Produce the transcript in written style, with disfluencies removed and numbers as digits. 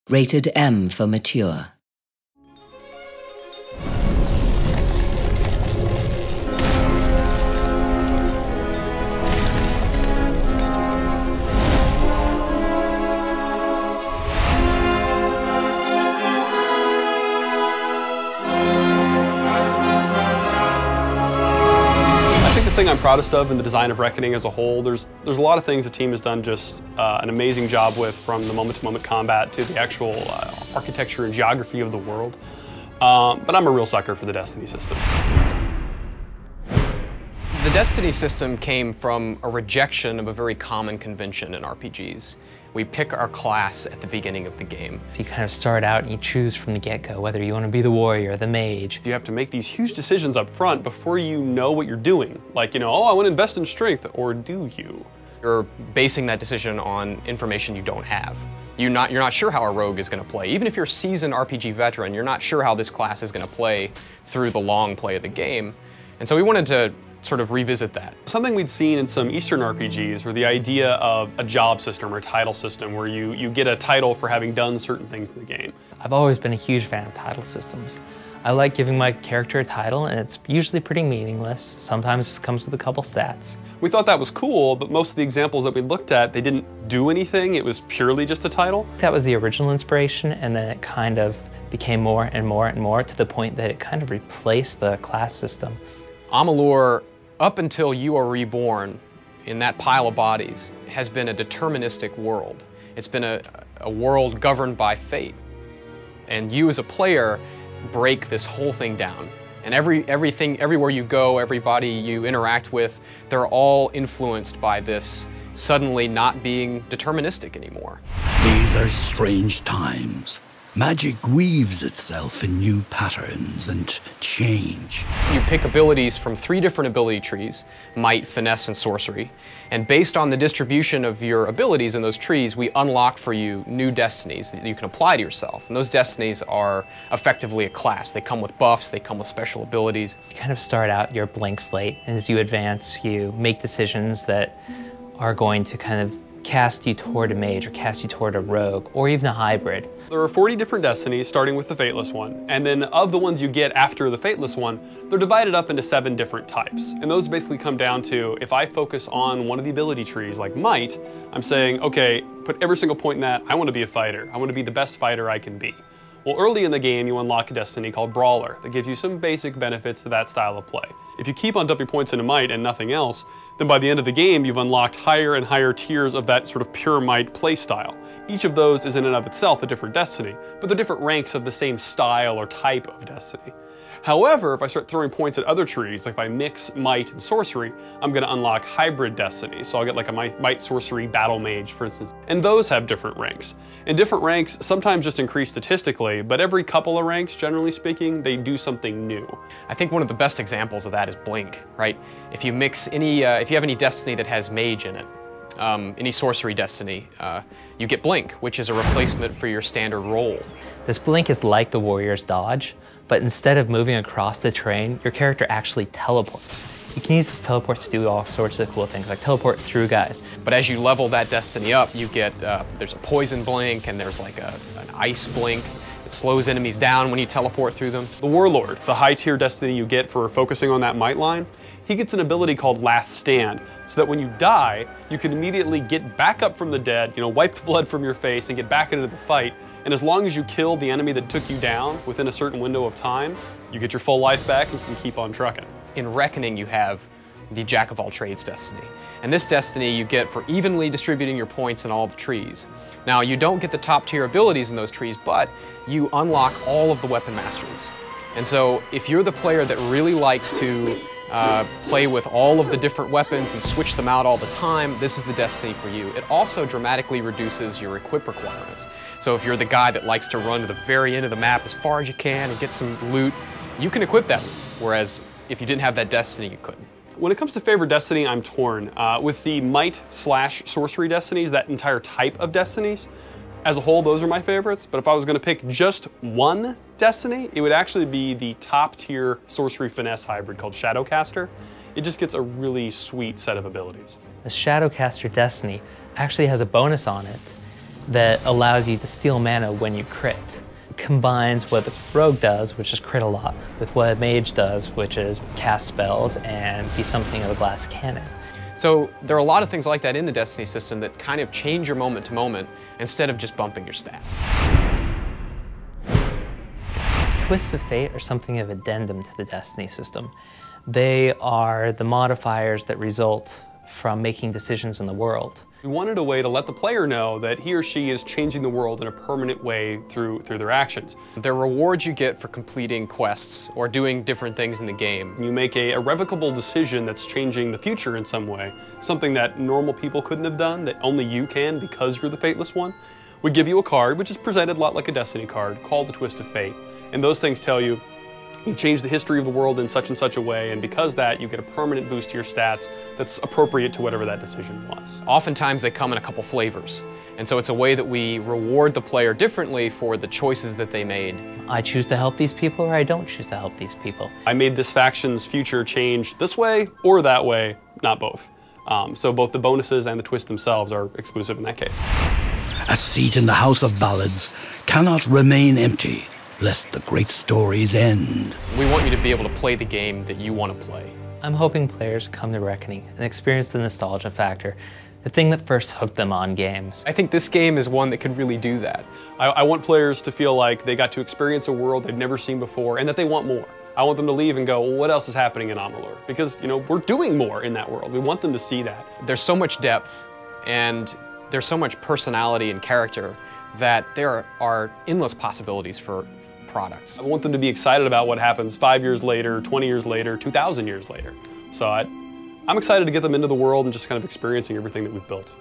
Rated M for mature. The thing I'm proudest of in the design of Reckoning as a whole, there's a lot of things the team has done just an amazing job with, from the moment-to-moment combat to the actual architecture and geography of the world. But I'm a real sucker for the Destiny system. The Destiny system came from a rejection of a very common convention in RPGs. We pick our class at the beginning of the game. You kind of start out and you choose from the get-go whether you want to be the warrior or the mage. You have to make these huge decisions up front before you know what you're doing. Like, oh, I want to invest in strength, or do you? You're basing that decision on information you don't have. You're not sure how a rogue is going to play. Even if you're a seasoned RPG veteran, you're not sure how this class is going to play through the long play of the game. And so we wanted to sort of revisit that. Something we'd seen in some Eastern RPGs were the idea of a job system or a title system where you get a title for having done certain things in the game. I've always been a huge fan of title systems. I like giving my character a title, and it's usually pretty meaningless. Sometimes it comes with a couple stats. We thought that was cool, but most of the examples that we looked at, they didn't do anything. It was purely just a title. That was the original inspiration, and then it kind of became more and more and more to the point that it kind of replaced the class system. Amalur, up until you are reborn in that pile of bodies, has been a deterministic world. It's been a world governed by fate. And you as a player break this whole thing down. And everywhere you go, everybody you interact with, they're all influenced by this suddenly not being deterministic anymore. These are strange times. Magic weaves itself in new patterns and change. You pick abilities from 3 different ability trees: might, finesse, and sorcery. And based on the distribution of your abilities in those trees, we unlock for you new destinies that you can apply to yourself. And those destinies are effectively a class. They come with buffs, they come with special abilities. You kind of start out your blank slate. As you advance, you make decisions that are going to kind of cast you toward a mage, or cast you toward a rogue, or even a hybrid. There are 40 different destinies, starting with the Fateless one, and then of the ones you get after the Fateless one, they're divided up into 7 different types. And those basically come down to, if I focus on one of the ability trees, like Might, I'm saying, okay, put every single point in that, I want to be a fighter. I want to be the best fighter I can be. Well, early in the game, you unlock a destiny called Brawler that gives you some basic benefits to that style of play. If you keep on dumping points into Might and nothing else, then by the end of the game, you've unlocked higher and higher tiers of that sort of pure Might play style. Each of those is in and of itself a different destiny, but they're different ranks of the same style or type of destiny. However, if I start throwing points at other trees, like if I mix Might and Sorcery, I'm going to unlock hybrid destiny. So I'll get like a Might Sorcery Battle Mage, for instance. And those have different ranks. And different ranks sometimes just increase statistically, but every couple of ranks, generally speaking, they do something new. I think one of the best examples of that is Blink, right? If you mix any, if you have any destiny that has Mage in it, any sorcery destiny, you get Blink, which is a replacement for your standard roll. This Blink is like the warrior's dodge, but instead of moving across the terrain, your character actually teleports. You can use this teleport to do all sorts of cool things, like teleport through guys. But as you level that destiny up, you get, there's a poison blink, and there's like an ice blink. It slows enemies down when you teleport through them. The Warlord, the high tier destiny you get for focusing on that Might line, he gets an ability called Last Stand, so that when you die, you can immediately get back up from the dead, wipe the blood from your face and get back into the fight. And as long as you kill the enemy that took you down within a certain window of time, you get your full life back and can keep on trucking. In Reckoning, you have the Jack of all trades destiny. And this destiny you get for evenly distributing your points in all the trees. Now, you don't get the top tier abilities in those trees, but you unlock all of the weapon masteries. And so if you're the player that really likes to play with all of the different weapons and switch them out all the time, this is the destiny for you. It also dramatically reduces your equip requirements. So if you're the guy that likes to run to the very end of the map as far as you can and get some loot, you can equip that loot, whereas if you didn't have that destiny, you couldn't. When it comes to favorite destiny, I'm torn. With the Might/Sorcery destinies, that entire type of destinies, as a whole, those are my favorites, but if I was going to pick just one destiny, it would actually be the top tier Sorcery Finesse hybrid called Shadowcaster. It just gets a really sweet set of abilities. The Shadowcaster destiny actually has a bonus on it that allows you to steal mana when you crit. It combines what the rogue does, which is crit a lot, with what a mage does, which is cast spells and be something of a glass cannon. So there are a lot of things like that in the Destiny system that kind of change your moment to moment instead of just bumping your stats. Twists of Fate are something of addendum to the Destiny system. They are the modifiers that result from making decisions in the world. We wanted a way to let the player know that he or she is changing the world in a permanent way through their actions. There are rewards you get for completing quests or doing different things in the game. You make a irrevocable decision that's changing the future in some way, something that normal people couldn't have done, that only you can because you're the Fateless One. We give you a card, which is presented a lot like a Destiny card, called the Twist of Fate. And those things tell you, you've changed the history of the world in such and such a way, and because of that, you get a permanent boost to your stats that's appropriate to whatever that decision was. Oftentimes they come in a couple flavors, and so it's a way that we reward the player differently for the choices that they made. I choose to help these people or I don't choose to help these people. I made this faction's future change this way or that way, not both. So both the bonuses and the twists themselves are exclusive in that case. A seat in the House of Ballads cannot remain empty, lest the great stories end. We want you to be able to play the game that you want to play. I'm hoping players come to Reckoning and experience the nostalgia factor, the thing that first hooked them on games. I think this game is one that could really do that. I want players to feel like they got to experience a world they've never seen before and that they want more. I want them to leave and go, well, what else is happening in Amalur? Because, you know, we're doing more in that world. We want them to see that. There's so much depth and there's so much personality and character that there are endless possibilities for products. I want them to be excited about what happens 5 years later, 20 years later, 2,000 years later. So I'm excited to get them into the world and just kind of experiencing everything that we've built.